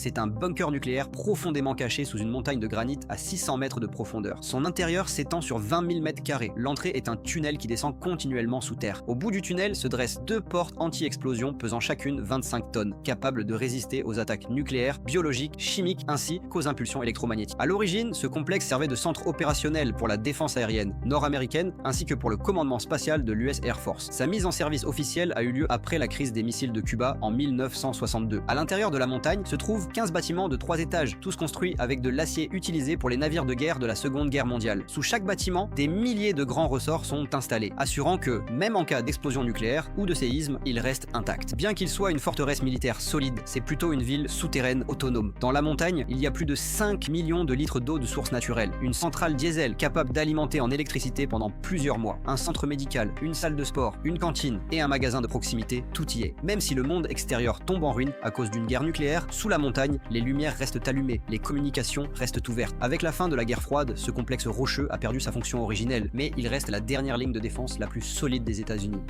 c'est un bunker nucléaire profondément caché sous une montagne de granit à 600 mètres de profondeur. Son intérieur s'étend sur 20 000 mètres carrés. L'entrée est un tunnel qui descend continuellement sous terre. Au bout du tunnel se dressent 2 portes anti-explosion pesant chacune 25 tonnes, capables de résister aux attaques nucléaires, biologiques, chimiques ainsi qu'aux impulsions électromagnétiques. À l'origine, ce complexe servait de centre opérationnel pour la défense aérienne nord-américaine ainsi que pour le commandement spatial de l'US Air Force. Sa mise en service officielle a eu lieu après la crise des missiles de Cuba en 1962. À l'intérieur de la montagne se trouvent 15 bâtiments de 3 étages, tous construits avec de l'acier utilisé pour les navires de guerre de la Seconde Guerre mondiale. Sous chaque bâtiment, des milliers de grands ressorts sont installés, assurant que, même en cas d'explosion nucléaire ou de séisme, il reste intact. Bien qu'il soit une forteresse militaire solide, c'est plutôt une ville souterraine autonome. Dans la montagne, il y a plus de 5 millions de litres d'eau de source naturelle, une centrale diesel capable d'alimenter en électricité pendant plusieurs mois, un centre médical, une salle de sport, une cantine et un magasin de proximité, tout y est. Même si le monde extérieur tombe en ruine à cause d'une guerre nucléaire, sous la montagne, les lumières restent allumées, les communications restent ouvertes. Avec la fin de la guerre froide, ce complexe rocheux a perdu sa fonction originelle, mais il reste la dernière ligne de défense la plus solide des États-Unis.